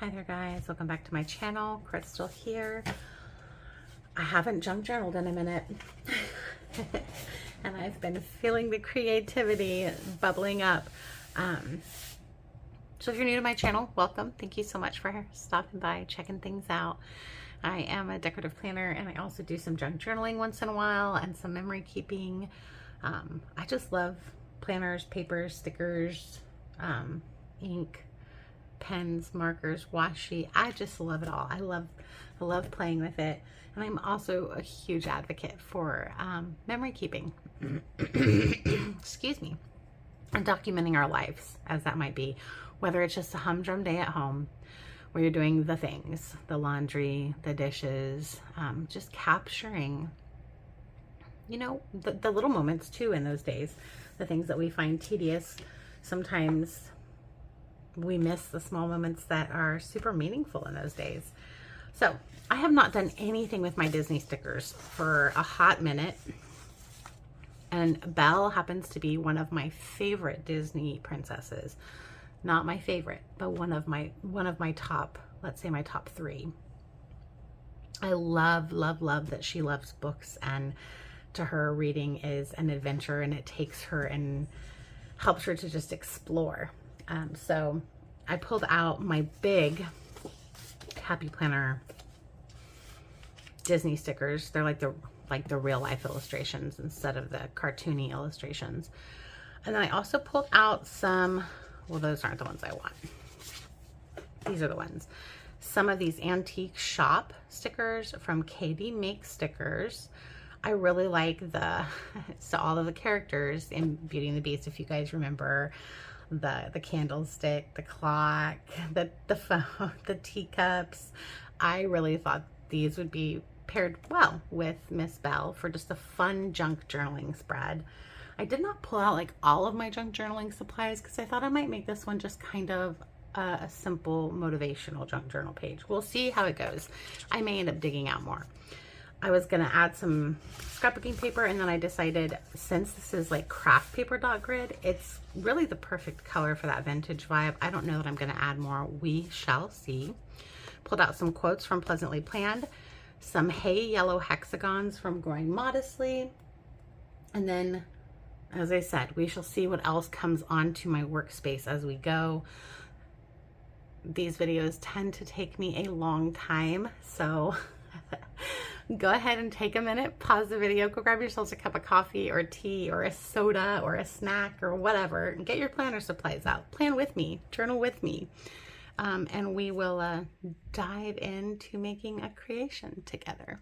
Hi there guys, welcome back to my channel. Crystal here. I haven't junk journaled in a minute and I've been feeling the creativity bubbling up. So if you're new to my channel, welcome. Thank you so much for stopping by, checking things out. I am a decorative planner and I also do some junk journaling once in a while and some memory keeping. I just love planners, papers, stickers, ink, pens, markers, washi. I just love it all. I love playing with it. And I'm also a huge advocate for memory keeping. Excuse me. And documenting our lives, as that might be. Whether it's just a humdrum day at home where you're doing the things, the laundry, the dishes, just capturing, you know, the little moments too in those days, the things that we find tedious. Sometimes we miss the small moments that are super meaningful in those days. So I have not done anything with my Disney stickers for a hot minute. And Belle happens to be one of my favorite Disney princesses. Not my favorite, but one of my top, let's say my top 3. I love that she loves books, and to her reading is an adventure and it takes her and helps her to just explore. So I pulled out my big Happy Planner Disney stickers. They're like the real life illustrations instead of the cartoony illustrations. And then I also pulled out some, well, those aren't the ones I want. These are the ones. Some of these antique shop stickers from Katie Makes Stickers. I really like so all of the characters in Beauty and the Beast, if you guys remember, the candlestick, the clock, the phone, the teacups. I really thought these would be paired well with Miss Belle for just a fun junk journaling spread. I did not pull out like all of my junk journaling supplies because I thought I might make this one just kind of a simple motivational junk journal page. We'll see how it goes. I may end up digging out more. I was gonna add some scrapbooking paper, and then I decided, since this is like craft paper dot grid, it's really the perfect color for that vintage vibe. I don't know that I'm gonna add more. We shall see. Pulled out some quotes from Pleasantly Planned, some Hey Yellow hexagons from Growing Modestly, and then, as I said, we shall see what else comes onto my workspace as we go. These videos tend to take me a long time, so go ahead and take a minute, pause the video, go grab yourselves a cup of coffee or tea or a soda or a snack or whatever, and get your planner supplies out. Plan with me, journal with me, and we will dive into making a creation together.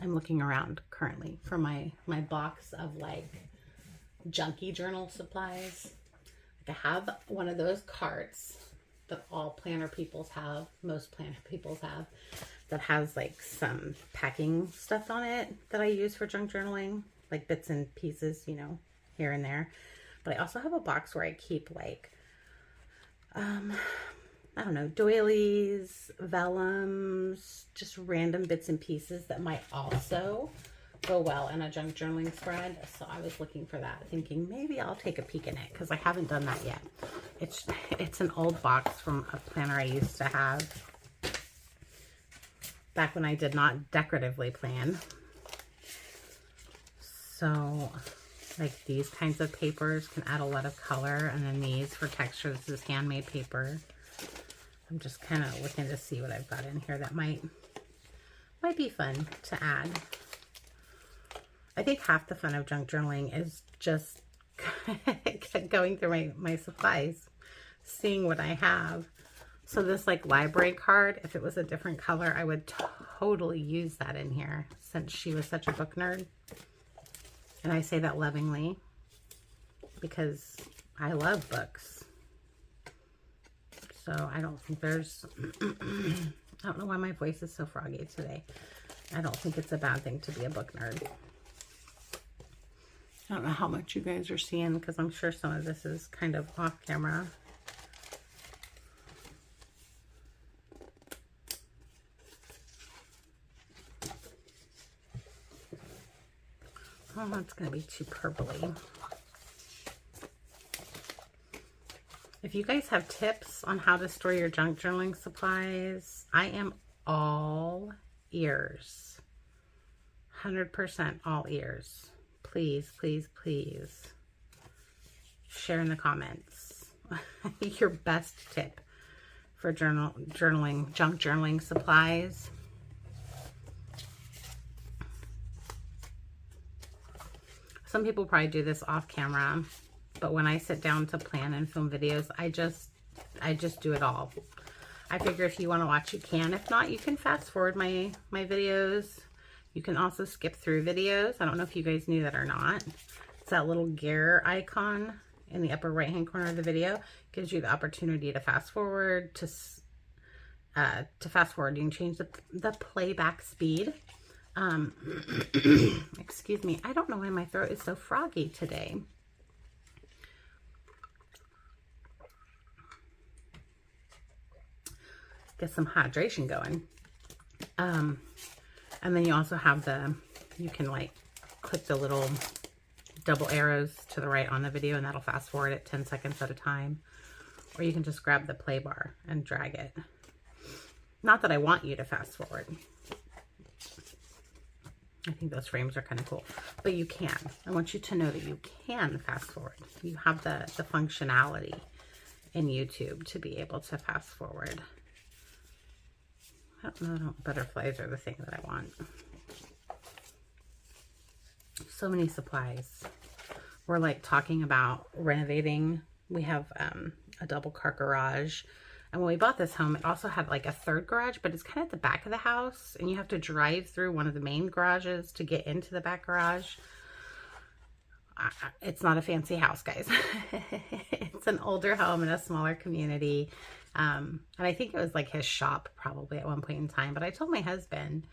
I'm looking around currently for my box of like junky journal supplies. I have one of those carts that all planner peoples have, most planner peoples have, that has like some packing stuff on it that I use for junk journaling, like bits and pieces, you know, here and there. But I also have a box where I keep like, I don't know, doilies, vellums, just random bits and pieces that might also go well in a junk journaling spread. So I was looking for that, thinking maybe I'll take a peek in it because I haven't done that yet. It's an old box from a planner I used to have back when I did not decoratively plan. So like these kinds of papers can add a lot of color, and then these for texture. This is handmade paper. I'm just kind of looking to see what I've got in here that might be fun to add. I think half the fun of junk journaling is just going through my supplies, seeing what I have. So this like library card, if it was a different color, I would totally use that in here, since she was such a book nerd. And I say that lovingly because I love books. So I don't think there's, I don't know why my voice is so froggy today. I don't think it's a bad thing to be a book nerd. I don't know how much you guys are seeing because I'm sure some of this is kind of off camera. Oh, it's going to be too purpley. If you guys have tips on how to store your junk journaling supplies, I am all ears. 100% all ears. Please, please, please share in the comments your best tip for journaling, junk journaling supplies. Some people probably do this off camera, but when I sit down to plan and film videos, I just do it all. I figure if you want to watch, you can. If not, you can fast forward my videos. You can also skip through videos. I don't know if you guys knew that or not. It's that little gear icon in the upper right hand corner of the video. Gives you the opportunity to fast forward. To fast forward, you can change the playback speed. Excuse me, I don't know why my throat is so froggy today. Get some hydration going. And then you also have you can like click the little double arrows to the right on the video, and that'll fast forward it 10 seconds at a time. Or you can just grab the play bar and drag it. Not that I want you to fast forward. I think those frames are kind of cool, but you can. I want you to know that you can fast forward. You have the functionality in YouTube to be able to fast forward. I don't know, butterflies are the thing that I want. So many supplies. We're like talking about renovating. We have a double car garage. And when we bought this home, it also had like a third garage, but it's kind of at the back of the house. And you have to drive through one of the main garages to get into the back garage. It's not a fancy house, guys. It's an older home in a smaller community. And I think it was like his shop probably at one point in time. But I told my husband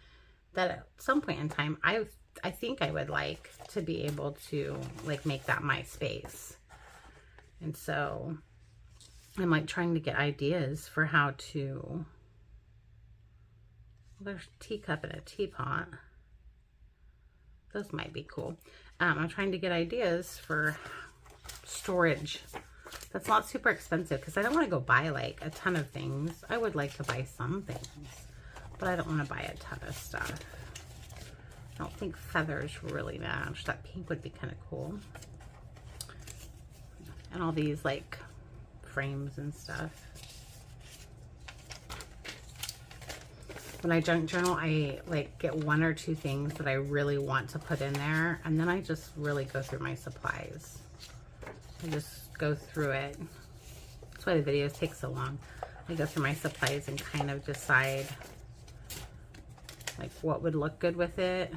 that at some point in time, I think I would like to be able to like make that my space. And so I'm like trying to get ideas for how to, well, there's a teacup and a teapot. Those might be cool. I'm trying to get ideas for storage that's not super expensive, because I don't want to go buy like a ton of things. I would like to buy some things, but I don't want to buy a ton of stuff. I don't think feathers really match. That pink would be kind of cool. And all these like frames and stuff. When I junk journal, I like get one or two things that I really want to put in there, and then I just really go through my supplies. I just go through it. That's why the videos take so long. I go through my supplies and kind of decide like what would look good with it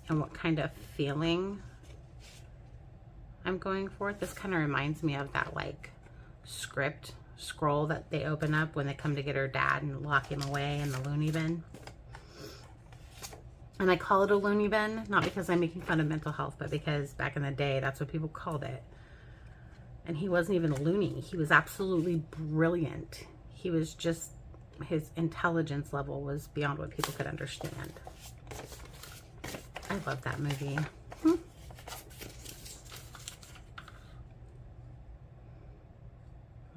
and what kind of feeling I'm going for. This kind of reminds me of that like scroll that they open up when they come to get her dad and lock him away in the loony bin. And I call it a loony bin, not because I'm making fun of mental health, but because back in the day, that's what people called it. And he wasn't even a loony. He was absolutely brilliant. He was just, his intelligence level was beyond what people could understand. I love that movie.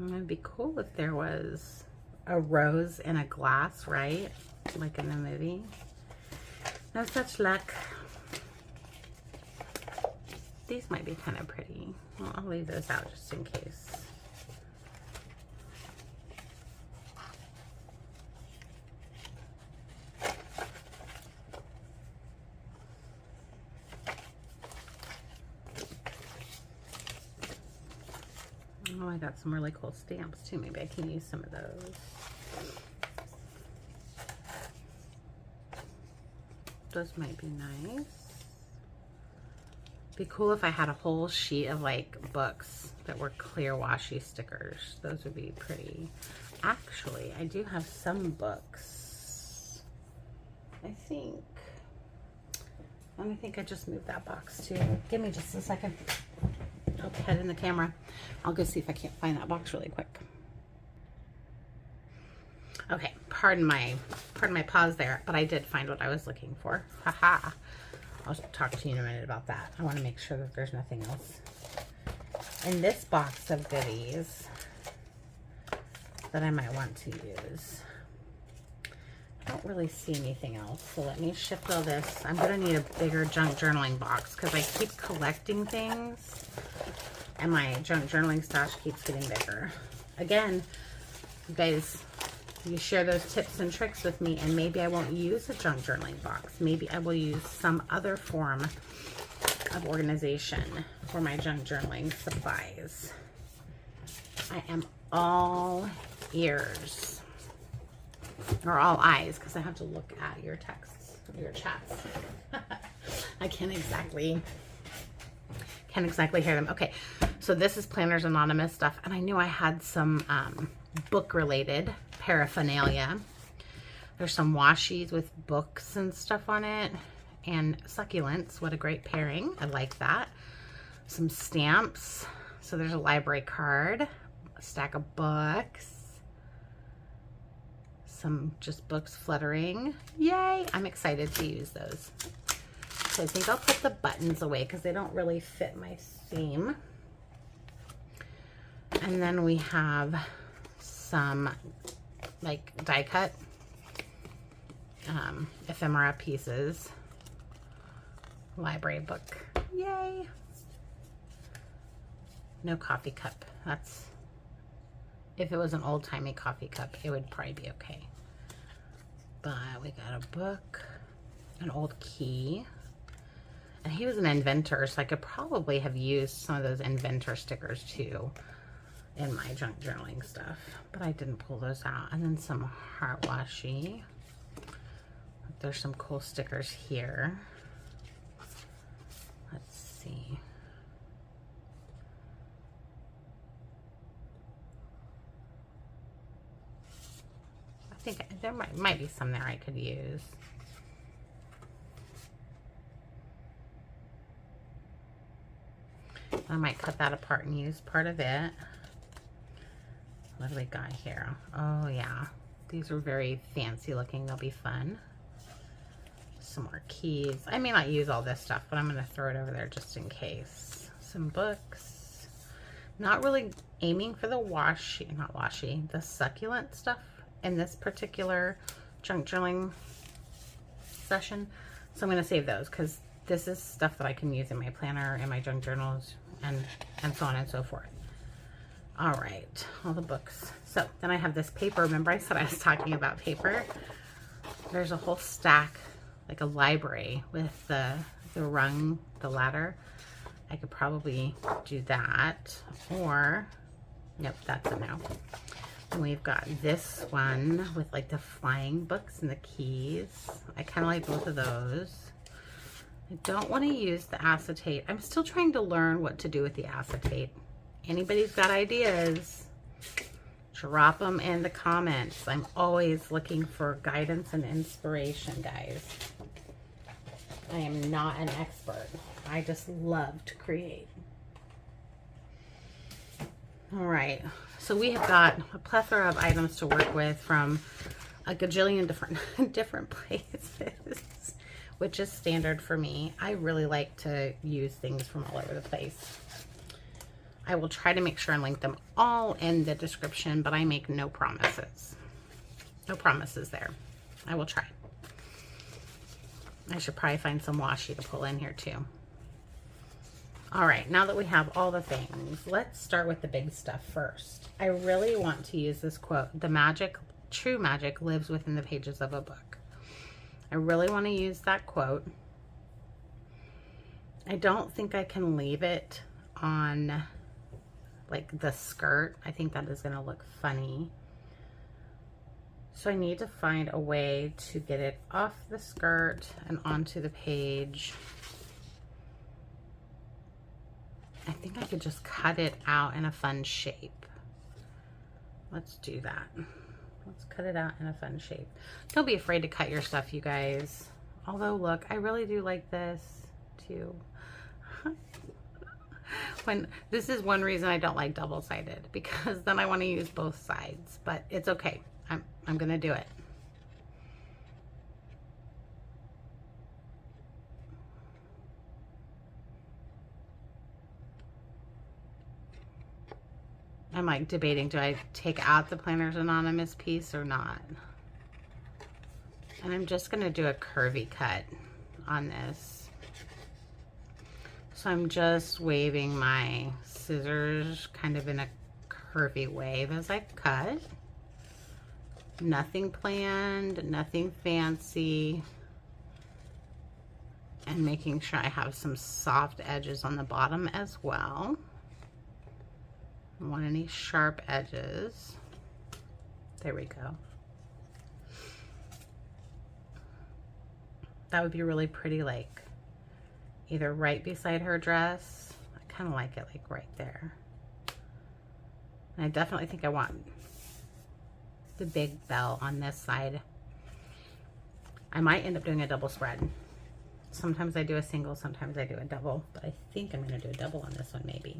It'd be cool if there was a rose in a glass, right? Like in the movie. No such luck. These might be kind of pretty. Well, I'll leave those out just in case. Oh, I got some really cool stamps too. Maybe I can use some of those. Those might be nice. Be cool if I had a whole sheet of like books that were clear washi stickers. Those would be pretty. Actually, I do have some books. I think I just moved that box too. Give me just a second. I'll head in the camera. I'll go see if I can't find that box really quick. Okay, pardon my pause there, but I did find what I was looking for. Haha. I'll talk to you in a minute about that. I want to make sure that there's nothing else in this box of goodies that I might want to use. I don't really see anything else, so let me shift all this. I'm going to need a bigger junk journaling box because I keep collecting things and my junk journaling stash keeps getting bigger. Again, you guys, you share those tips and tricks with me and maybe I won't use a junk journaling box. Maybe I will use some other form of organization for my junk journaling supplies. I am all ears, or all eyes, because I have to look at your texts, your chats. I can't exactly hear them. Okay, so this is Planners Anonymous stuff, and I knew I had some book-related paraphernalia. There's some washies with books and stuff on it, and succulents. What a great pairing. I like that. Some stamps. So there's a library card, a stack of books, some just books fluttering. Yay! I'm excited to use those. So I think I'll put the buttons away because they don't really fit my seam. And then we have some like die cut ephemera pieces. Library book. Yay! No coffee cup. That's, if it was an old-timey coffee cup, it would probably be okay. But we got a book, an old key, and he was an inventor, so I could probably have used some of those inventor stickers too in my junk journaling stuff, but I didn't pull those out. And then some heart washi. There's some cool stickers here. Let's see. I think there might be some there I could use. I might cut that apart and use part of it. What do we got here? Oh yeah, these are very fancy looking. They'll be fun. Some more keys. I may not use all this stuff, but I'm going to throw it over there just in case. Some books. Not really aiming for the the succulent stuff in this particular junk journaling session. So I'm going to save those because this is stuff that I can use in my planner and my junk journals and so on and so forth. All right, all the books. So then I have this paper. Remember I said I was talking about paper? There's a whole stack, like a library with the rung, the ladder. I could probably do that, or, nope, that's a no. And we've got this one with like the flying books and the keys. I kind of like both of those. I don't want to use the acetate. I'm still trying to learn what to do with the acetate. Anybody's got ideas, drop them in the comments. I'm always looking for guidance and inspiration, guys. I am not an expert. I just love to create. All right, so we have got a plethora of items to work with from a gajillion different places, which is standard for me. I really like to use things from all over the place. I will try to make sure and link them all in the description, but I make no promises. No promises there. I will try. I should probably find some washi to pull in here too. All right, now that we have all the things, let's start with the big stuff first. I really want to use this quote, "The magic, true magic lives within the pages of a book." I really want to use that quote. I don't think I can leave it on like the skirt. I think that is going to look funny. So I need to find a way to get it off the skirt and onto the page. I think I could just cut it out in a fun shape. Let's do that. Let's cut it out in a fun shape. Don't be afraid to cut your stuff, you guys. Although, look, I really do like this too. This is one reason I don't like double-sided, because then I want to use both sides, but it's okay. I'm gonna do it. I'm like debating, do I take out the Planner's Anonymous piece or not? And I'm just going to do a curvy cut on this. So I'm just waving my scissors kind of in a curvy wave as I cut. Nothing planned, nothing fancy. And making sure I have some soft edges on the bottom as well. I don't want any sharp edges. There we go. That would be really pretty, like either right beside her dress. I kind of like it like right there. And I definitely think I want the big Belle on this side. I might end up doing a double spread. Sometimes I do a single, sometimes I do a double, but I think I'm going to do a double on this one maybe,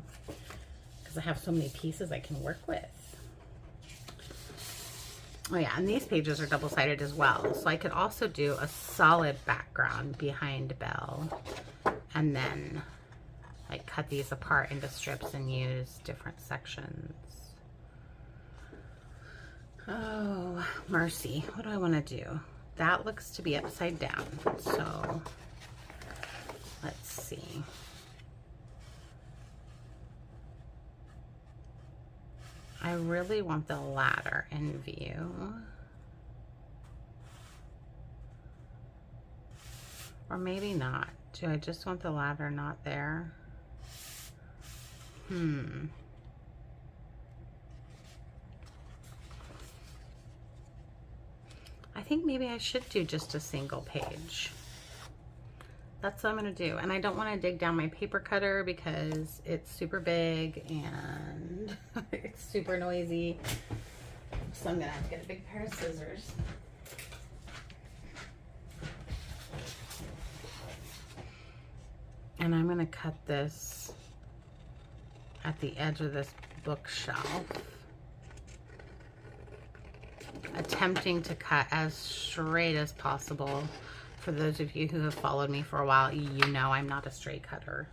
because I have so many pieces I can work with. Oh yeah, and these pages are double-sided as well, so I could also do a solid background behind Belle, and then like cut these apart into strips and use different sections. Oh, mercy. What do I want to do? That looks to be upside down, so let's see. I really want the ladder in view. Or maybe not. Do I just want the ladder not there? I think maybe I should do just a single page. That's what I'm going to do. And I don't want to dig down my paper cutter because it's super big and it's super noisy. So I'm going to have to get a big pair of scissors. And I'm going to cut this at the edge of this bookshelf, attempting to cut as straight as possible. For those of you who have followed me for a while, you know I'm not a straight cutter.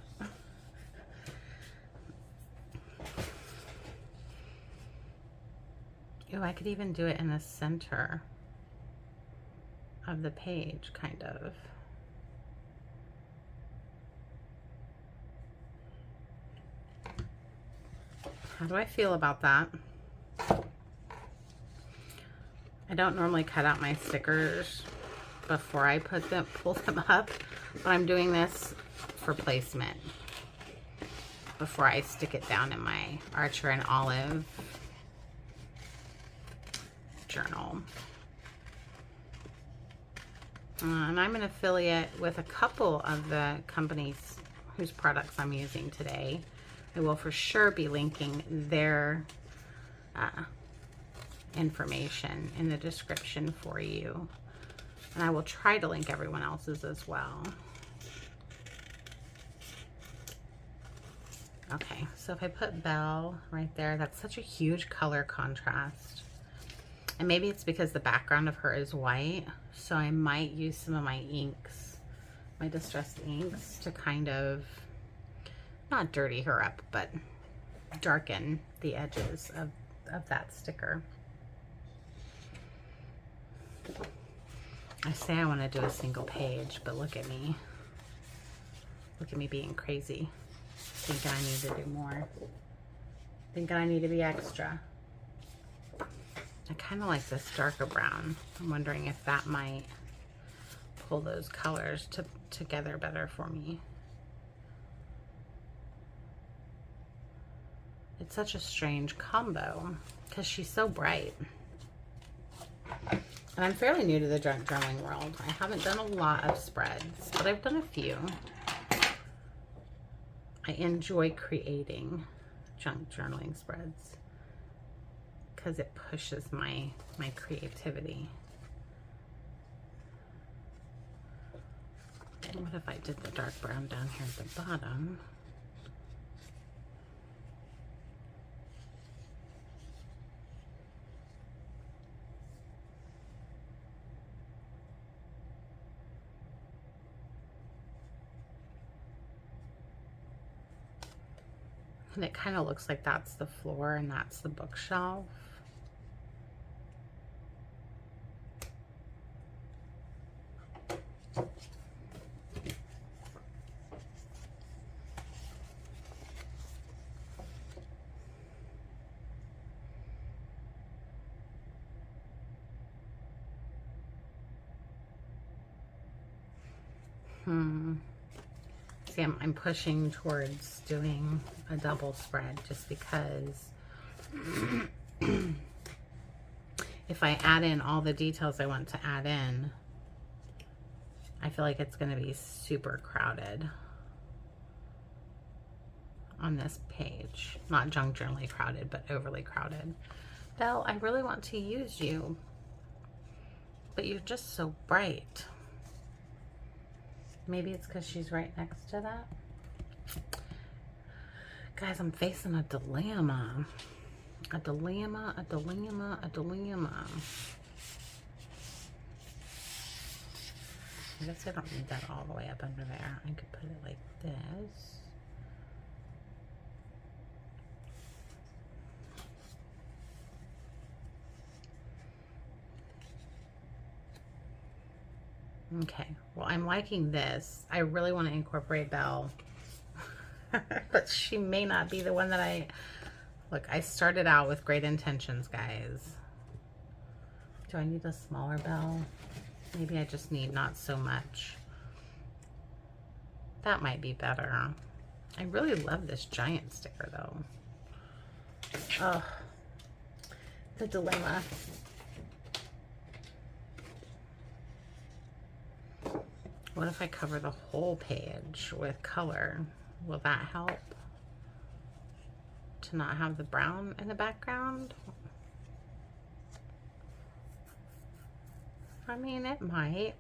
Oh, I could even do it in the center of the page, kind of. How do I feel about that? I don't normally cut out my stickers before I pull them up, but I'm doing this for placement before I stick it down in my Archer and Olive journal. And I'm an affiliate with a couple of the companies whose products I'm using today. I will for sure be linking their information in the description for you. And I will try to link everyone else's as well. Okay, so if I put Belle right there, that's such a huge color contrast. And maybe it's because the background of her is white, so I might use some of my inks, my distressed inks, to kind of, not dirty her up, but darken the edges of that sticker. I say I want to do a single page, but look at me. Look at me being crazy. Thinking I need to do more. Thinking I need to be extra. I kind of like this darker brown. I'm wondering if that might pull those colors together better for me. It's such a strange combo because she's so bright. And I'm fairly new to the junk journaling world. I haven't done a lot of spreads, but I've done a few. I enjoy creating junk journaling spreads because it pushes my creativity. What if I did the dark brown down here at the bottom? And it kind of looks like that's the floor and that's the bookshelf. See, I'm pushing towards doing a double spread just because if I add in all the details I want to add in, I feel like it's going to be super crowded on this page. Not generally crowded, but overly crowded. Belle, I really want to use you, but you're just so bright. Maybe it's because she's right next to that. Guys, I'm facing a dilemma. A dilemma, a dilemma, a dilemma. I guess I don't need that all the way up under there. I could put it like this. Okay, well, I'm liking this. I really want to incorporate Belle, but she may not be the one that look, I started out with great intentions, guys. Do I need a smaller Belle? Maybe I just need not so much. That might be better. I really love this giant sticker, though. Oh, the dilemma. What if I cover the whole page with color? Will that help to not have the brown in the background? I mean, it might.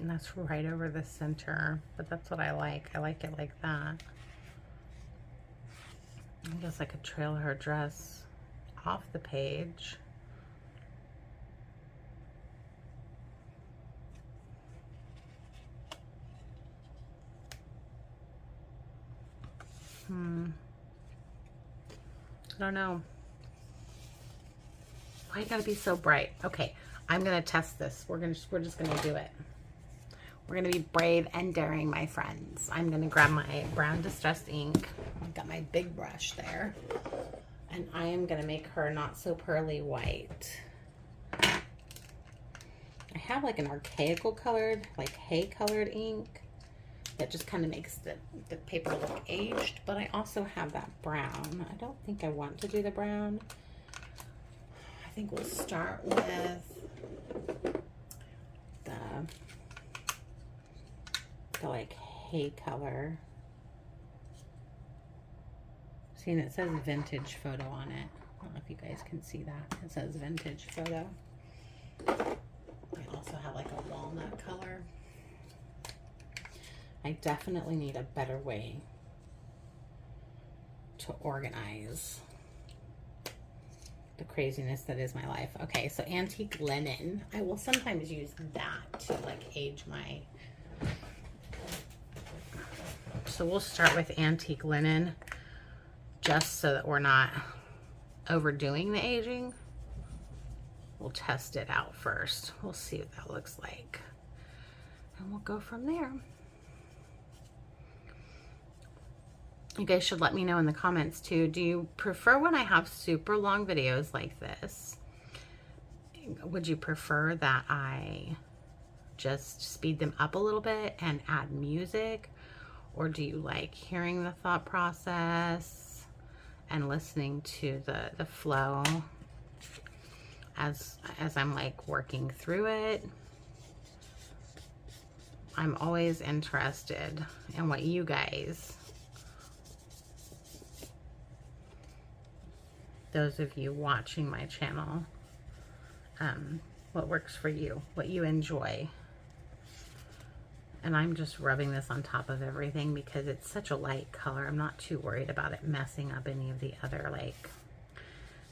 And that's right over the center, but that's what I like. I like it like that. I guess I could trail her dress off the page. I don't know. Why you gotta be so bright? Okay, I'm gonna test this. We're just gonna do it. We're gonna be brave and daring, my friends. I'm gonna grab my brown distressed ink. I've got my big brush there. And I am gonna make her not so pearly white. I have like an archaical colored, like hay colored ink that just kind of makes the paper look aged, but I also have that brown. I don't think I want to do the brown. I think we'll start with the like hay color. See, and it says vintage photo on it. I don't know if you guys can see that. It says vintage photo. I also have like a walnut color. I definitely need a better way to organize the craziness that is my life. Okay, so antique linen. I will sometimes use that to like age my... So we'll start with antique linen just so that we're not overdoing the aging. We'll test it out first. We'll see what that looks like. And we'll go from there. You guys should let me know in the comments too. Do you prefer when I have super long videos like this? Would you prefer that I just speed them up a little bit and add music? Or do you like hearing the thought process and listening to the flow as I'm like working through it, I'm always interested in what you guys, those of you watching my channel, what works for you, what you enjoy. And I'm just rubbing this on top of everything because it's such a light color. I'm not too worried about it messing up any of the other like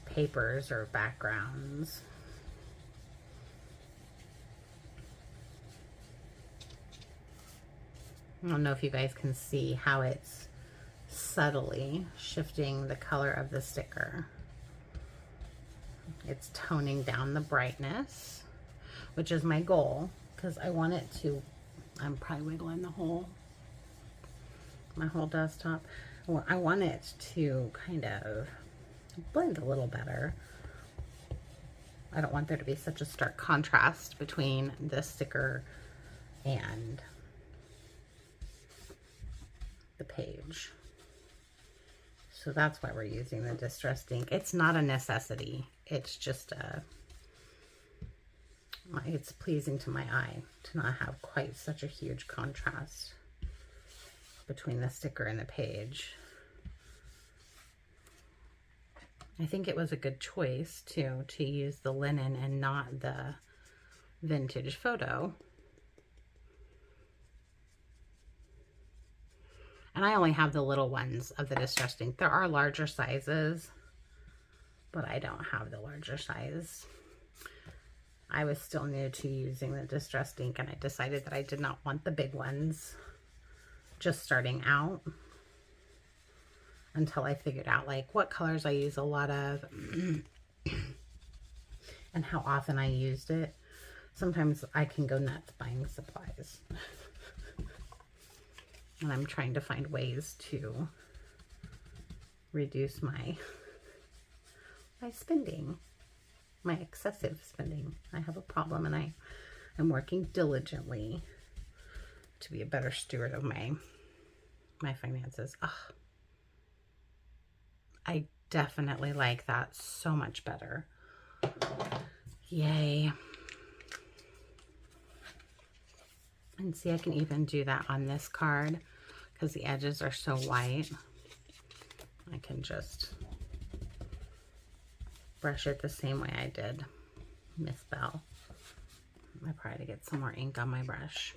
papers or backgrounds. I don't know if you guys can see how it's subtly shifting the color of the sticker. It's toning down the brightness, which is my goal, because I want it to, I'm probably wiggling my whole desktop. Well, I want it to kind of blend a little better. I don't want there to be such a stark contrast between the sticker and the page. So that's why we're using the distressed ink. It's not a necessity. It's just it's pleasing to my eye to not have quite such a huge contrast between the sticker and the page. I think it was a good choice too, to use the linen and not the vintage photo. And I only have the little ones of the distressed ink. There are larger sizes, but I don't have the larger size. I was still new to using the distressed ink, and I decided that I did not want the big ones just starting out, until I figured out like what colors I use a lot of and how often I used it. Sometimes I can go nuts buying supplies. And I'm trying to find ways to reduce my spending, my excessive spending. I have a problem, and I am working diligently to be a better steward of my finances. Ugh. I definitely like that so much better. Yay. And see, I can even do that on this card because the edges are so white. I can just brush it the same way I did Miss Belle. I probably get some more ink on my brush.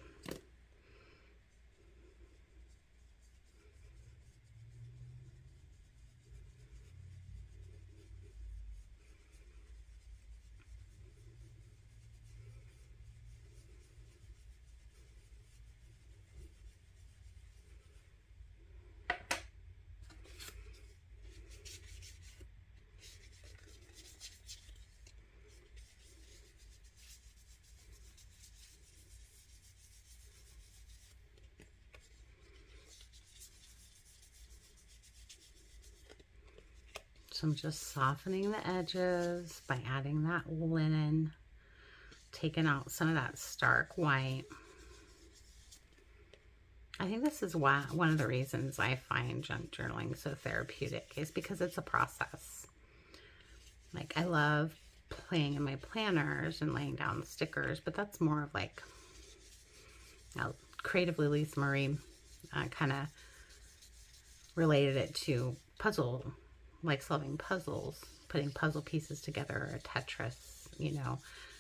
So I'm just softening the edges by adding that linen, taking out some of that stark white. I think this is why, one of the reasons I find junk journaling so therapeutic is because it's a process. Like, I love playing in my planners and laying down stickers, but that's more of like, creatively Lisa Marie kind of related it to puzzle, like solving puzzles, putting puzzle pieces together, or a Tetris, you know.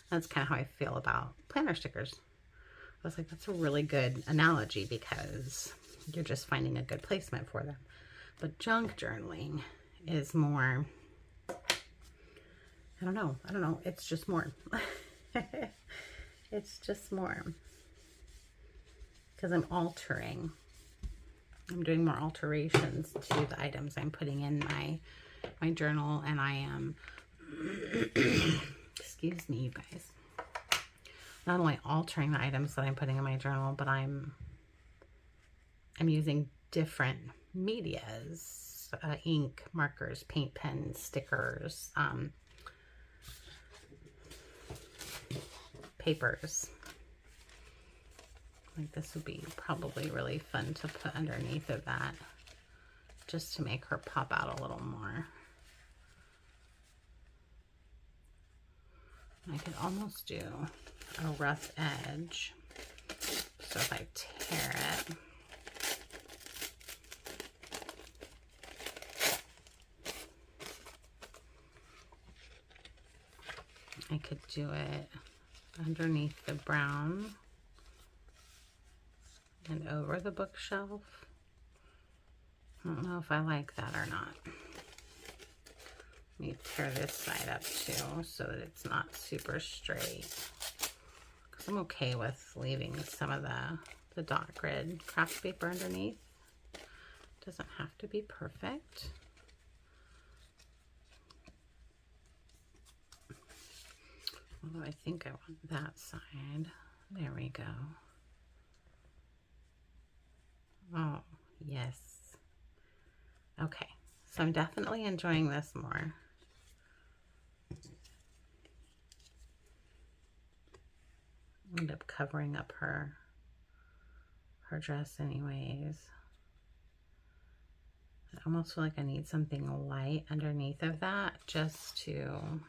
That's kind of how I feel about planner stickers. I was like, that's a really good analogy because you're just finding a good placement for them. But junk journaling is more, I don't know, it's just more. It's just more. Because I'm altering. I'm doing more alterations to the items I'm putting in my journal, and I am, excuse me, you guys, not only altering the items that I'm putting in my journal, but I'm using different medias, ink, markers, paint pens, stickers, papers. Like, this would be probably really fun to put underneath of that, just to make her pop out a little more. I could almost do a rough edge. So if I tear it, I could do it underneath the brown and over the bookshelf. I don't know if I like that or not. Let me tear this side up too so that it's not super straight. Because I'm okay with leaving some of the dot grid craft paper underneath. Doesn't have to be perfect. Although I think I want that side. There we go. Oh, yes. Okay, so I'm definitely enjoying this more. End up covering up her dress anyways. I almost feel like I need something light underneath of that just to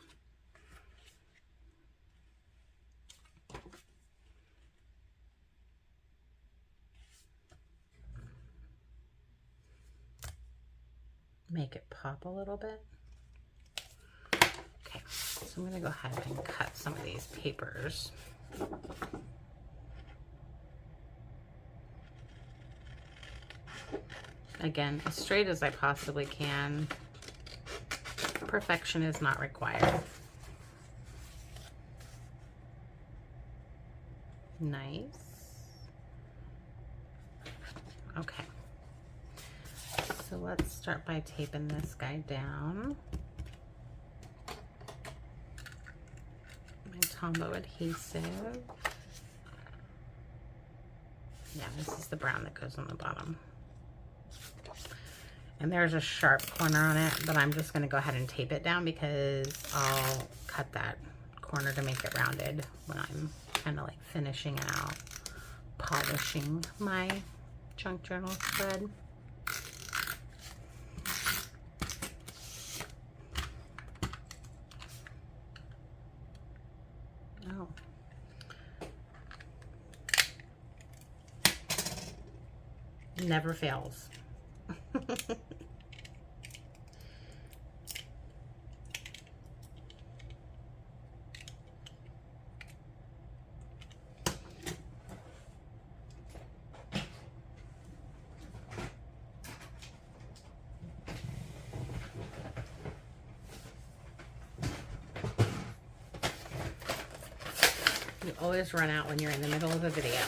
make it pop a little bit. Okay, so I'm going to go ahead and cut some of these papers. Again, as straight as I possibly can. Perfection is not required. Nice. Okay. So let's start by taping this guy down. My Tombow adhesive. Yeah, this is the brown that goes on the bottom. And there's a sharp corner on it, but I'm just going to go ahead and tape it down because I'll cut that corner to make it rounded when I'm kind of like finishing out, polishing my junk journal spread. Oh. Never fails. You always run out when you're in the middle of a video.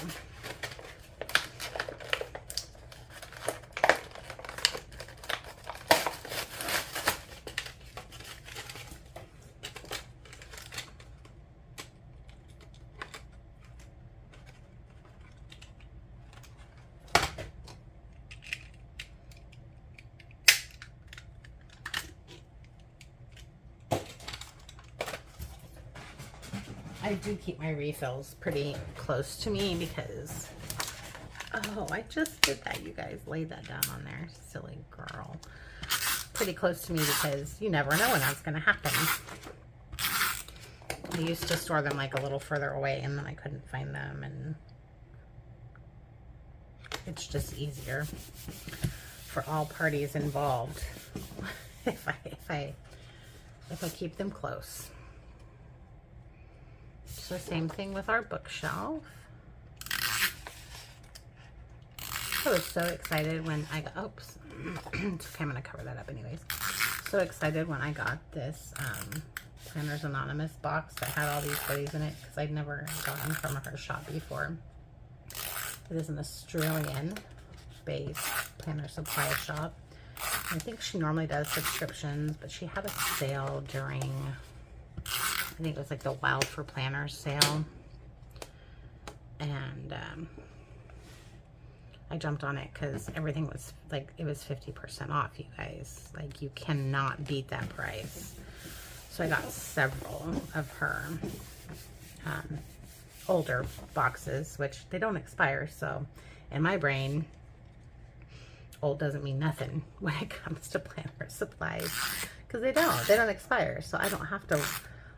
I do keep my refills pretty close to me because, oh, I just did that, you guys. Lay that down on there, silly girl. Pretty close to me because you never know when that's going to happen. I used to store them like a little further away and then I couldn't find them, and it's just easier for all parties involved if I keep them close. So same thing with our bookshelf. I was so excited when I got, oops, it's okay, I'm going to cover that up anyways. So excited when I got this Planners Anonymous box that had all these goodies in it because I'd never gotten from her shop before. It is an Australian-based planner supply shop. I think she normally does subscriptions, but she had a sale during, I think it was like the Wild for Planners sale, and I jumped on it because everything was like, it was 50% off, you guys. Like, you cannot beat that price. So I got several of her older boxes, which they don't expire. So in my brain, old doesn't mean nothing when it comes to planner supplies, because they don't expire. So I don't have to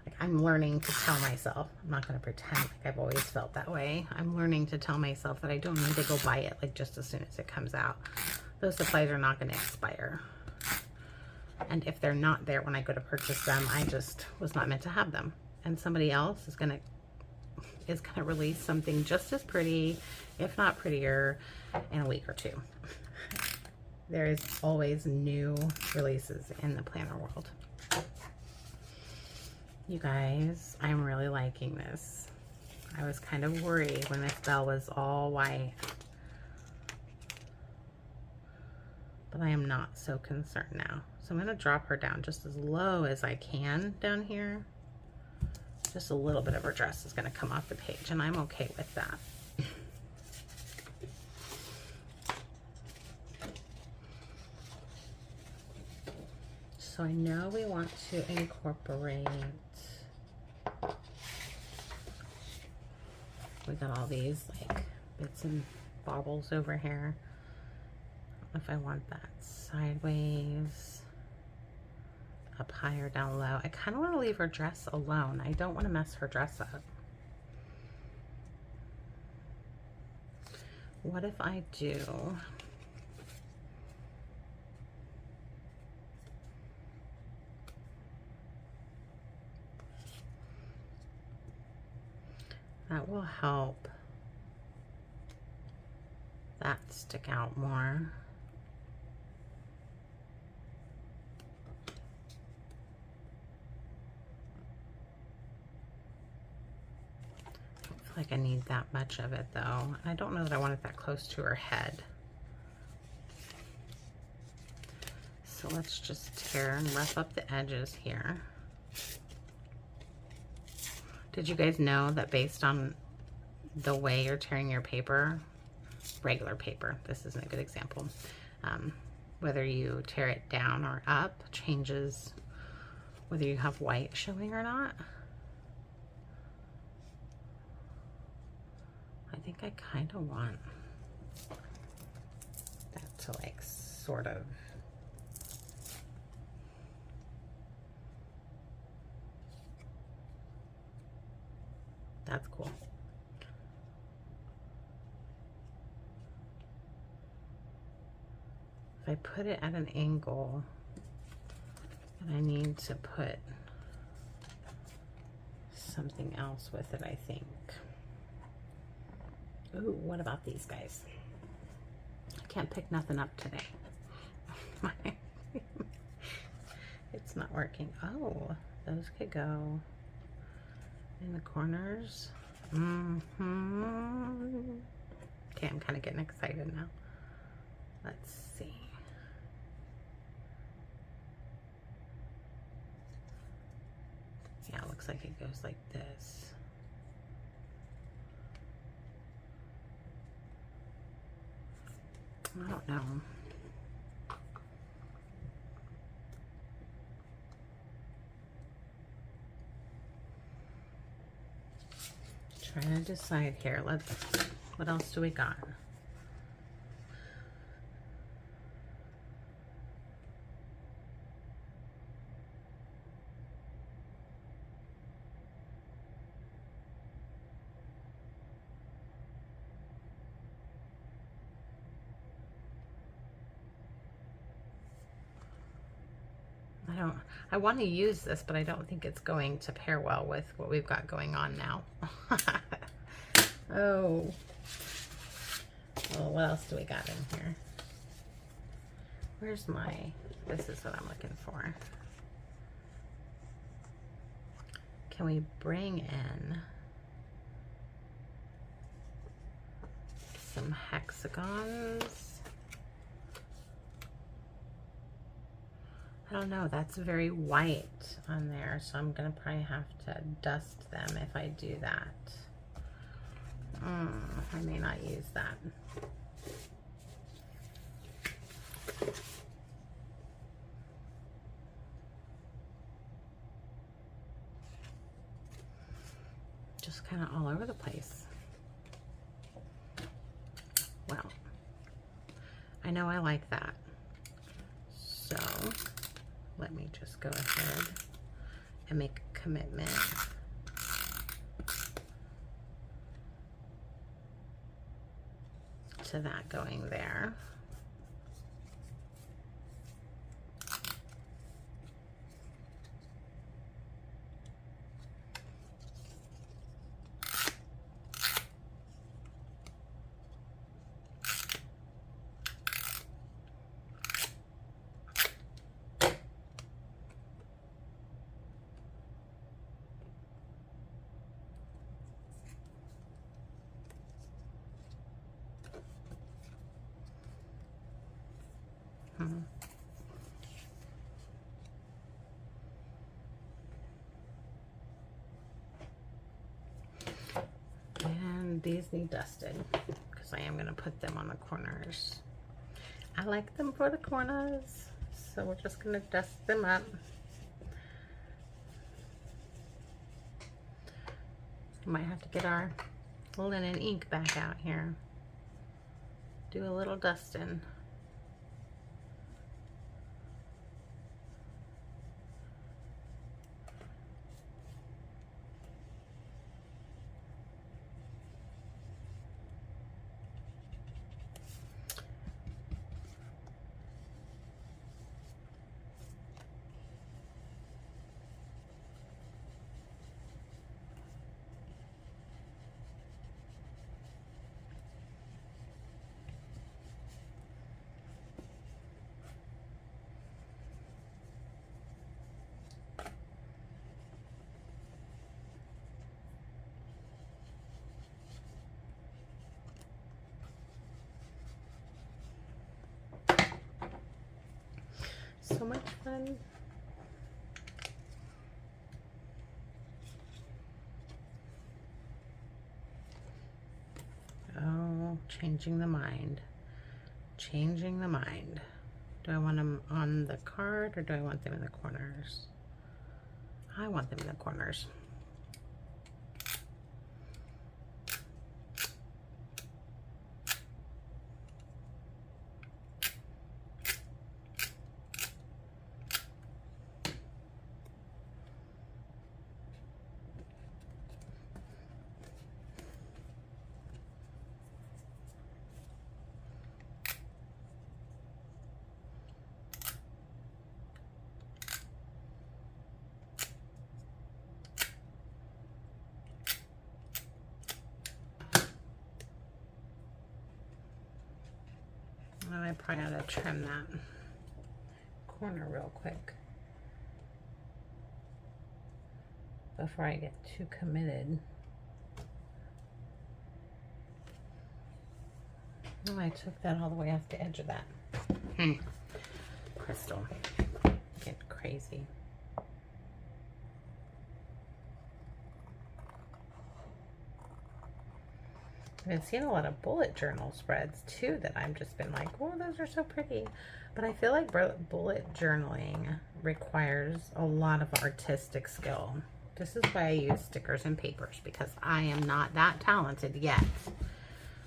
Like, I'm learning to tell myself, I'm not going to pretend like I've always felt that way. I'm learning to tell myself that I don't need to go buy it like just as soon as it comes out. Those supplies are not going to expire. And if they're not there when I go to purchase them, I just was not meant to have them. And somebody else is going to release something just as pretty, if not prettier, in a week or two. There is always new releases in the planner world. You guys, I'm really liking this. I was kind of worried when Miss Belle was all white, but I am not so concerned now. So I'm going to drop her down just as low as I can down here. Just a little bit of her dress is going to come off the page, and I'm okay with that. So I know we want to incorporate, we got all these like bits and baubles over here. I don't know if I want that sideways, up high or down low. I kind of want to leave her dress alone. I don't want to mess her dress up. What if I do that? Will help that stick out more. I don't feel like I need that much of it though. I don't know that I want it that close to her head. So let's just tear and rough up the edges here. Did you guys know that based on the way you're tearing your paper, regular paper, this isn't a good example, whether you tear it down or up changes whether you have white showing or not? I think I kind of want that to like sort of that's cool. If I put it at an angle, and I need to put something else with it, I think. Ooh, what about these guys? I can't pick nothing up today. It's not working. Oh, those could go in the corners. Okay, I'm kind of getting excited now. Let's see. Yeah, it looks like it goes like this. I don't know. Trying to decide here. What else do we got? I want to use this, but I don't think it's going to pair well with what we've got going on now. Oh. Well, what else do we got in here? Where's my, this is what I'm looking for. Can we bring in some hexagons? I don't know, that's very white on there, so I'm gonna probably have to dust them if I do that. I may not use that. Just kind of all over the place. Well, I know I like that. So let me just go ahead and make a commitment. To that going there. And these need dusted because I am going to put them on the corners. I like them for the corners, so we're just going to dust them up. Might have to get our linen ink back out here. Do a little dusting. So much fun. Oh, changing the mind. Changing the mind. Do I want them on the card or do I want them in the corners? I want them in the corners. I probably ought to trim that corner real quick before I get too committed. Oh, I took that all the way off the edge of that. Crystal, get crazy. I've been seeing a lot of bullet journal spreads too that I've just been like, oh, those are so pretty. But I feel like bullet journaling requires a lot of artistic skill. This is why I use stickers and papers, because I am not that talented yet.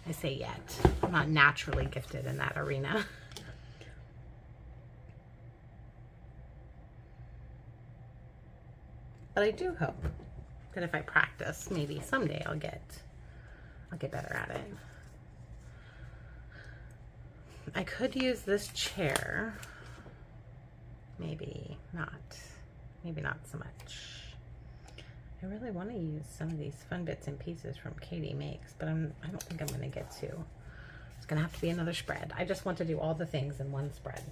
I say yet. I'm not naturally gifted in that arena. But I do hope that if I practice, maybe someday I'll get better at it. I could use this chair. Maybe not so much. I really want to use some of these fun bits and pieces from Katie Makes, but I don't think I'm going to get to. It's going to have to be another spread. I just want to do all the things in one spread.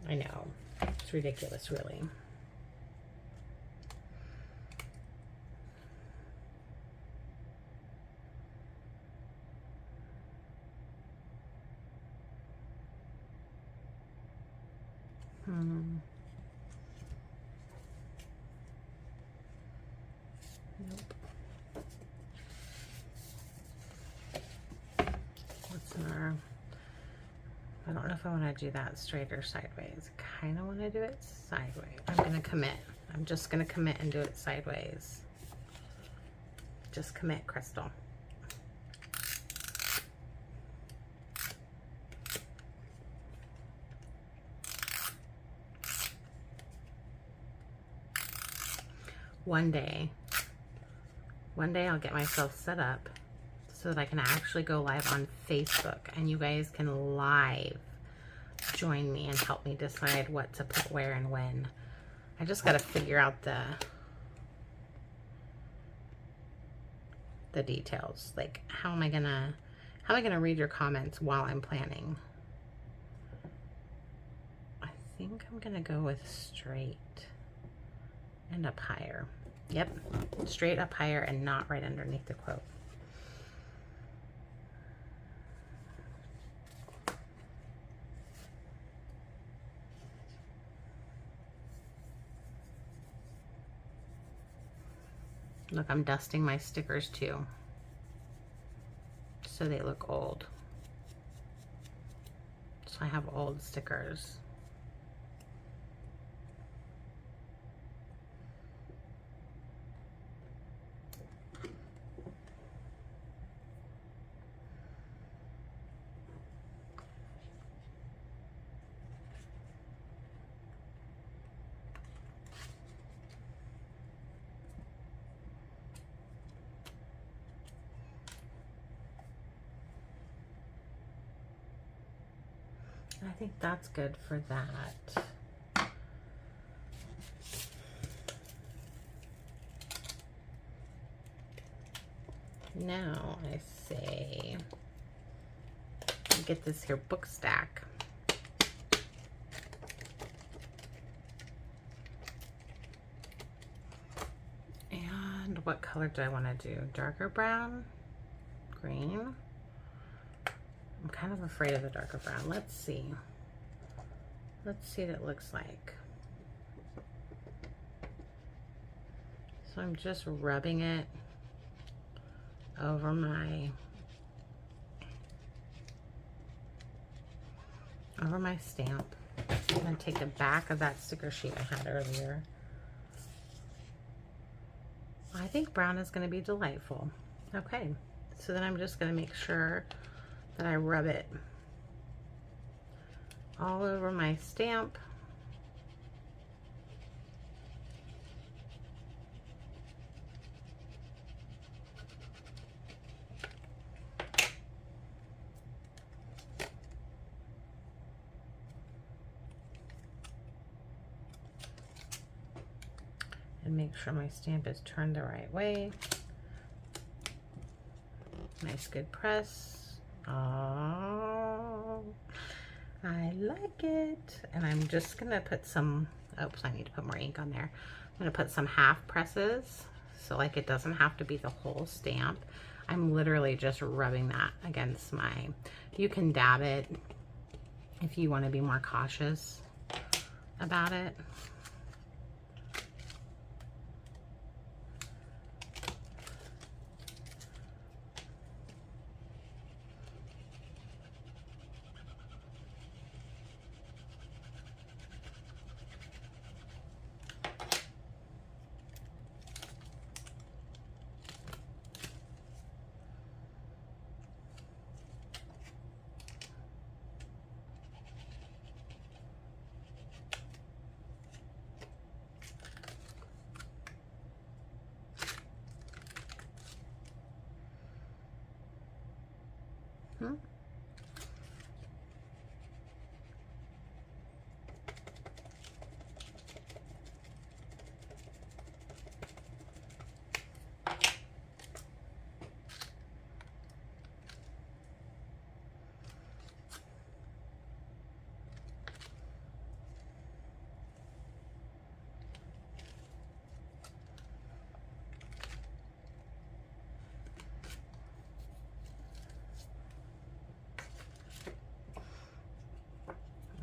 I know. It's ridiculous, really. Nope. What's in our... I don't know if I want to do that straight or sideways. I kind of want to do it sideways. I'm going to commit. I'm just going to commit and do it sideways. Just commit, Crystal. one day I'll get myself set up so that I can actually go live on Facebook and you guys can live join me and help me decide what to put where and when. I just got to figure out the details. Like, how am I gonna read your comments while I'm planning? I think I'm gonna go with straight and up higher. Yep, straight up higher and not right underneath the quote. Look, I'm dusting my stickers too, so they look old. So I have old stickers. I think that's good for that. Now I say, get this here book stack. And what color do I want to do? Darker brown? Green? I'm kind of afraid of the darker brown. Let's see. Let's see what it looks like. So I'm just rubbing it over my stamp. I'm going to take the back of that sticker sheet I had earlier. I think brown is going to be delightful. Okay, so then I'm just going to make sure that I rub it all over my stamp. And make sure my stamp is turned the right way. Nice, good press. Oh, I like it. And I'm just gonna put some, oops, I need to put more ink on there. I'm gonna put some half presses, so like it doesn't have to be the whole stamp. I'm literally just rubbing that against my, you can dab it if you want to be more cautious about it.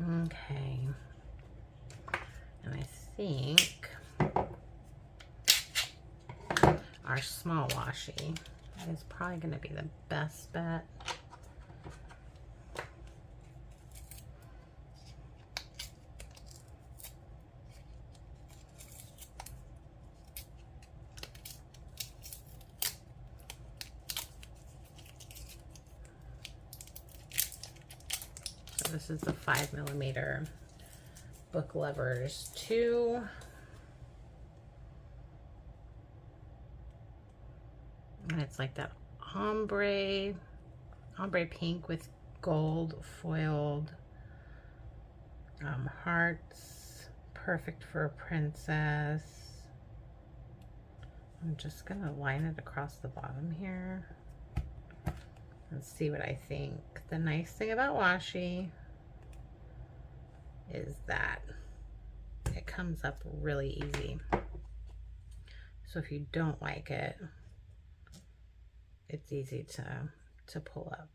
Okay, and I think our small washi is probably going to be the best bet. This is the 5mm Book Lovers 2. And it's like that ombre pink with gold foiled hearts. Perfect for a princess. I'm just gonna line it across the bottom here and see what I think. The nice thing about washi is that it comes up really easy. So if you don't like it, it's easy to pull up.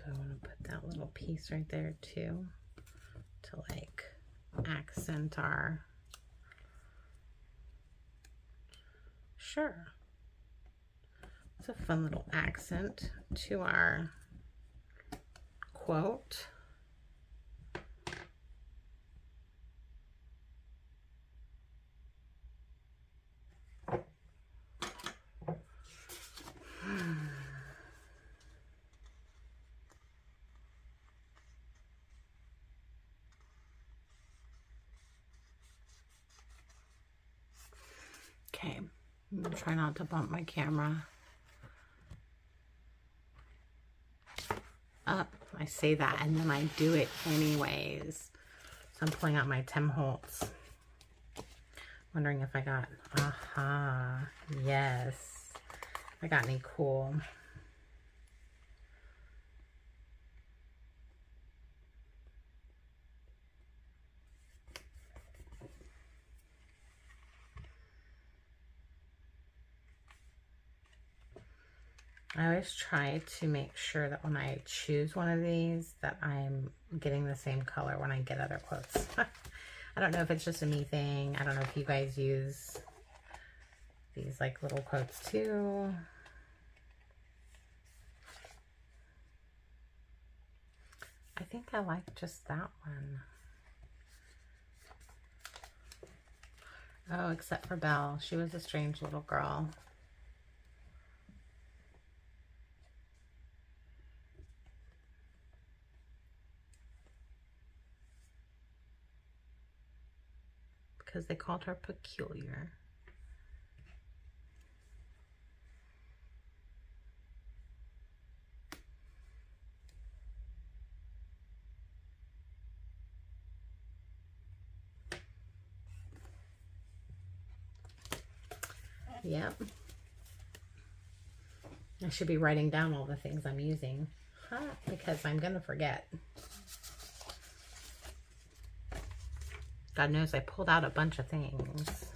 I want to put that little piece right there too, to like accent our, sure, it's a fun little accent to our quote. Okay, I'm gonna try not to bump my camera up. I say that and then I do it anyways. So I'm pulling out my Tim Holtz. Wondering if I got, aha, yes. I got any cool. I always try to make sure that when I choose one of these that I'm getting the same color when I get other quotes. I don't know if it's just a me thing. I don't know if you guys use these like little quotes too. I think I like just that one. Oh, except for Belle. She was a strange little girl. Because they called her peculiar. Yep. I should be writing down all the things I'm using, because I'm gonna forget. God knows I pulled out a bunch of things.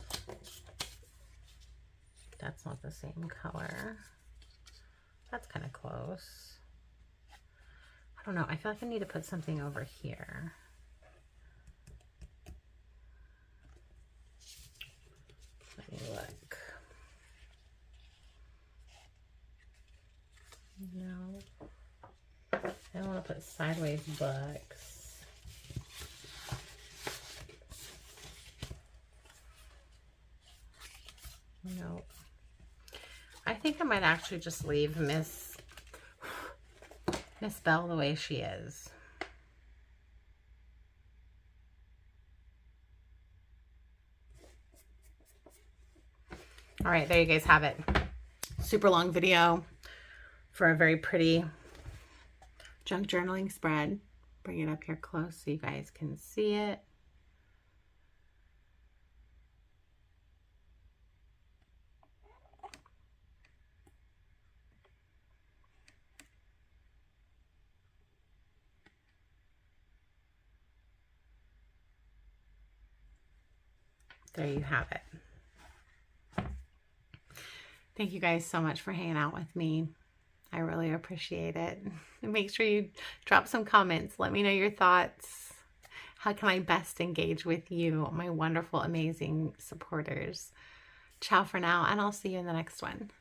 That's not the same color. That's kind of close. I don't know. I feel like I need to put something over here. Let me look. No. I don't want to put sideways books. Nope. I think I might actually just leave Miss Belle the way she is. All right, there you guys have it. Super long video for a very pretty junk journaling spread. Bring it up here close so you guys can see it. There you have it. Thank you guys so much for hanging out with me. I really appreciate it. And make sure you drop some comments. Let me know your thoughts. How can I best engage with you, my wonderful, amazing supporters? Ciao for now, and I'll see you in the next one.